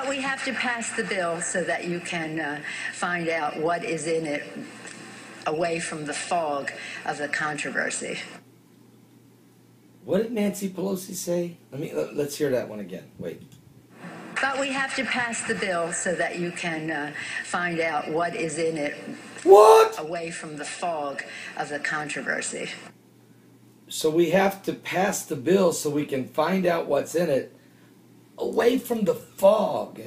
But we have to pass the bill so that you can find out what is in it away from the fog of the controversy. What did Nancy Pelosi say? Let's hear that one again. Wait. But we have to pass the bill so that you can find out what is in it. What? Away from the fog of the controversy. So we have to pass the bill so we can find out what's in it away from the fog.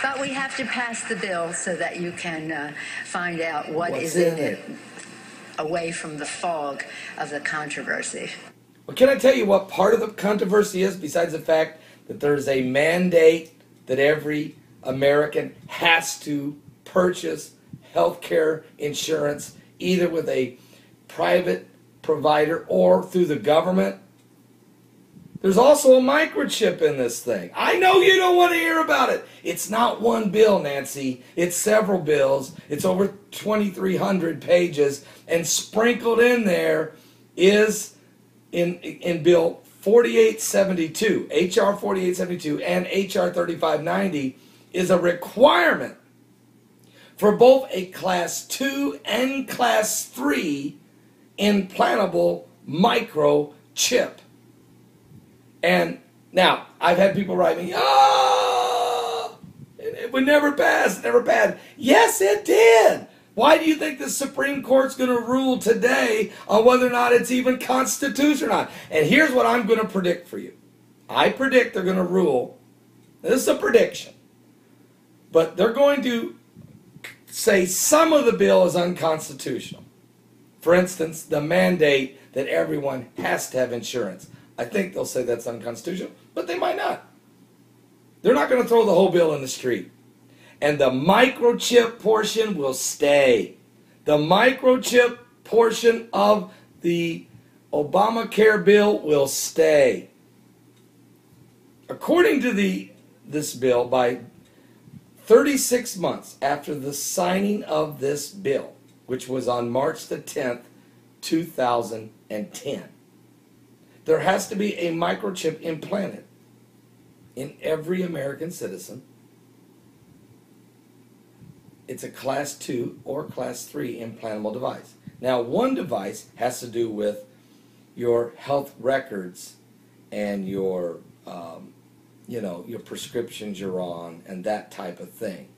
But we have to pass the bill so that you can find out what what's is in it away from the fog of the controversy. Well, can I tell you what part of the controversy is, besides the fact that there's a mandate that every American has to purchase health care insurance either with a private provider or through the government? There's also a microchip in this thing. I know you don't want to hear about it. It's not one bill, Nancy. It's several bills. It's over 2,300 pages. And sprinkled in there is in Bill 4872, H.R. 4872 and H.R. 3590 is a requirement for both a Class 2 and Class 3 implantable microchip. And now, I've had people write me, it would never pass, it never passed. Yes, it did. Why do you think the Supreme Court's going to rule today on whether or not it's even constitutional or not? And here's what I'm going to predict for you. I predict they're going to rule, this is a prediction, but they're going to say some of the bill is unconstitutional. For instance, the mandate that everyone has to have insurance. I think they'll say that's unconstitutional, but they might not. They're not going to throw the whole bill in the street. And the microchip portion will stay. The microchip portion of the Obamacare bill will stay. According to this bill, by 36 months after the signing of this bill, which was on March the 10th, 2010, there has to be a microchip implanted in every American citizen. It's a Class 2 or Class 3 implantable device. Now, one device has to do with your health records and your, your prescriptions you're on and that type of thing.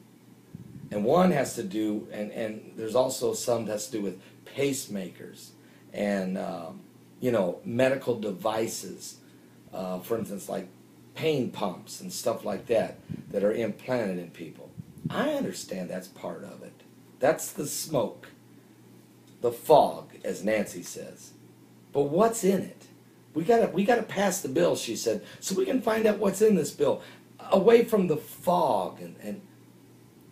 And one has to do, and there's also some that has to do with pacemakers and, medical devices, for instance, like pain pumps and stuff like that are implanted in people. I understand that's part of it. That's the smoke, the fog, as Nancy says. But what's in it? We gotta pass the bill, she said, so we can find out what's in this bill, away from the fog. And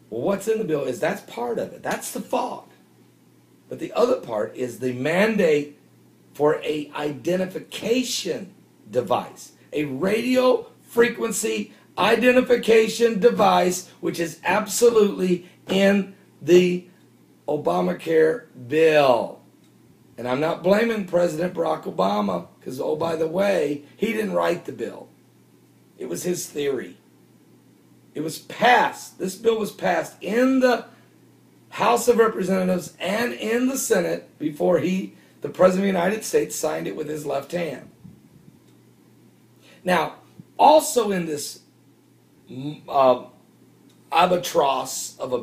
what's in the bill is that's part of it. That's the fog. But the other part is the mandate for a identification device, a radio frequency identification device, which is absolutely in the Obamacare bill. And I'm not blaming President Barack Obama, because, oh, by the way, he didn't write the bill. It was his theory. It was passed. This bill was passed in the House of Representatives and in the Senate before the President of the United States, signed it with his left hand. Now, also in this albatross of a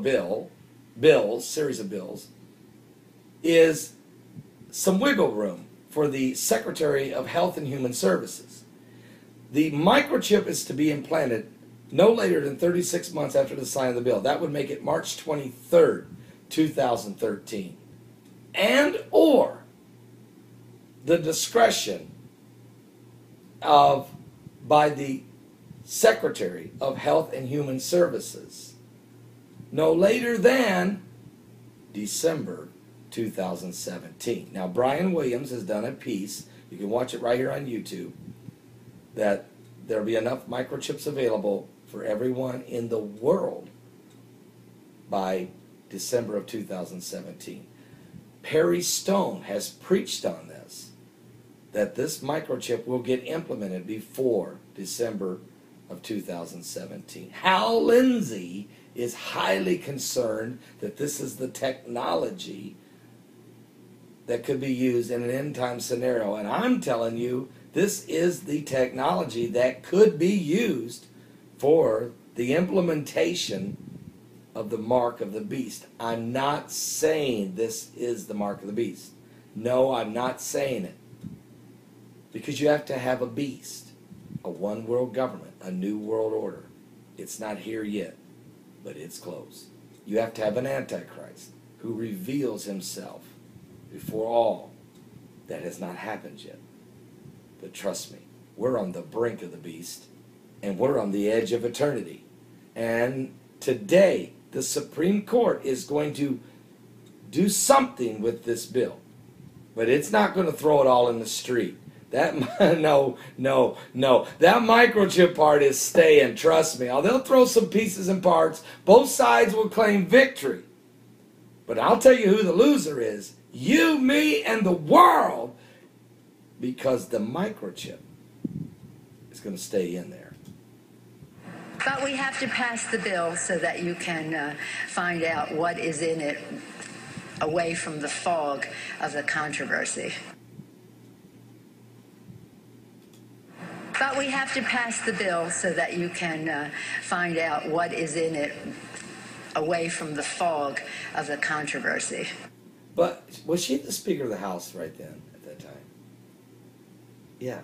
series of bills, is some wiggle room for the Secretary of Health and Human Services. The microchip is to be implanted no later than 36 months after the sign of the bill. That would make it March 23rd, 2013. And or the discretion by the Secretary of Health and Human Services no later than December 2017. Now, Brian Williams has done a piece, you can watch it right here on YouTube, that there'll be enough microchips available for everyone in the world by December of 2017. Perry Stone has preached on this, that this microchip will get implemented before December of 2017. Hal Lindsey is highly concerned that this is the technology that could be used in an end-time scenario. And I'm telling you, this is the technology that could be used for the implementation of the mark of the beast. I'm not saying this is the mark of the beast. No, I'm not saying it. Because you have to have a beast, a one world government, a new world order. It's not here yet, but it's close. You have to have an Antichrist who reveals himself before all. That has not happened yet. But trust me, we're on the brink of the beast, and we're on the edge of eternity. And today, the Supreme Court is going to do something with this bill. But it's not going to throw it all in the street. That no. That microchip part is staying, trust me. They'll throw some pieces and parts. Both sides will claim victory. But I'll tell you who the loser is. You, me, and the world. Because the microchip is going to stay in there. But we have to pass the bill so that you can find out what is in it away from the fog of the controversy. But we have to pass the bill so that you can find out what is in it away from the fog of the controversy. But was she the Speaker of the House right then, at that time? Yeah.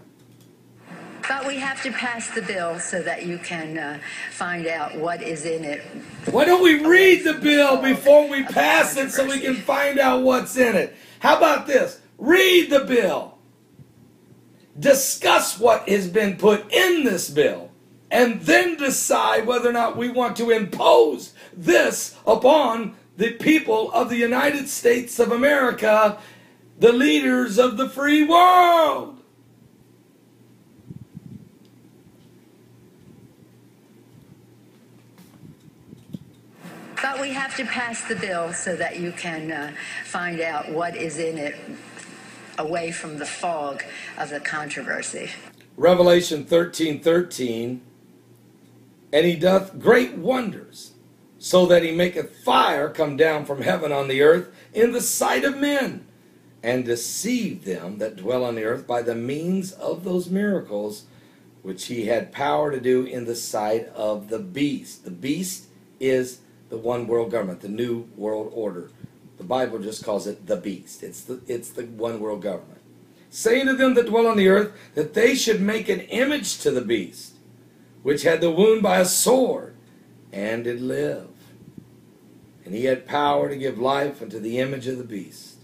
But we have to pass the bill so that you can find out what is in it. Why don't we read the bill before we pass it so we can find out what's in it? How about this? Read the bill. Discuss what has been put in this bill. And then decide whether or not we want to impose this upon the people of the United States of America, the leaders of the free world. But we have to pass the bill so that you can find out what is in it away from the fog of the controversy. Revelation 13:13, and he doth great wonders, so that he maketh fire come down from heaven on the earth in the sight of men, and deceive them that dwell on the earth by the means of those miracles which he had power to do in the sight of the beast. The beast is the one world government, the new world order. The Bible just calls it the beast. It's the one world government. Saying to them that dwell on the earth that they should make an image to the beast, which had the wound by a sword, and did live. And he had power to give life unto the image of the beast,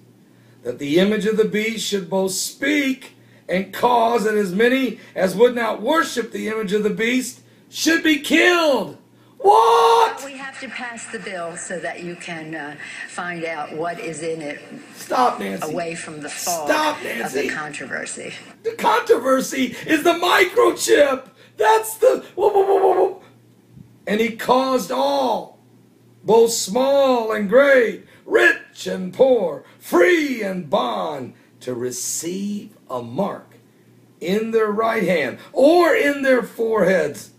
that the image of the beast should both speak and cause that as many as would not worship the image of the beast should be killed. What? We have to pass the bill so that you can find out what is in it. Stop, Nancy. Away from the fog Stop, Nancy. of the controversy. The controversy is the microchip. That's the... Whoa, whoa, whoa, whoa. And he caused all, both small and great, rich and poor, free and bond, to receive a mark in their right hand or in their foreheads,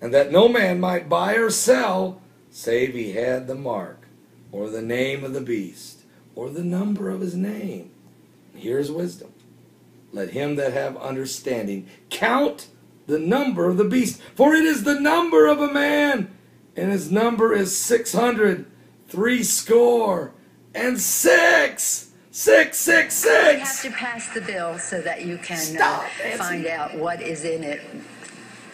and that no man might buy or sell, save he had the mark, or the name of the beast, or the number of his name. Here's wisdom. Let him that have understanding count the number of the beast, for it is the number of a man, and his number is 666. 666. We have to pass the bill so that you can find out what is in it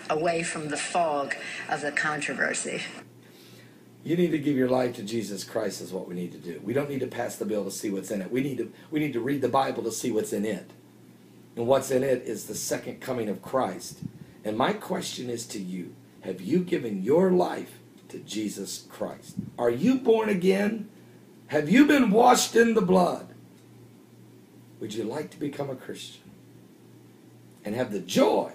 away from the fog of the controversy. You need to give your life to Jesus Christ is what we need to do. We don't need to pass the bill to see what's in it. We need to read the Bible to see what's in it. And what's in it is the second coming of Christ. And my question is to you, have you given your life to Jesus Christ? Are you born again? Have you been washed in the blood? Would you like to become a Christian and have the joy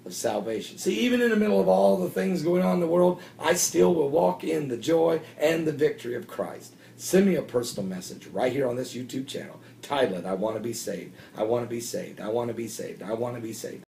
of salvation? See, even in the middle of all the things going on in the world, I still will walk in the joy and the victory of Christ. Send me a personal message right here on this YouTube channel. Title it, I want to be saved. I want to be saved. I want to be saved. I want to be saved.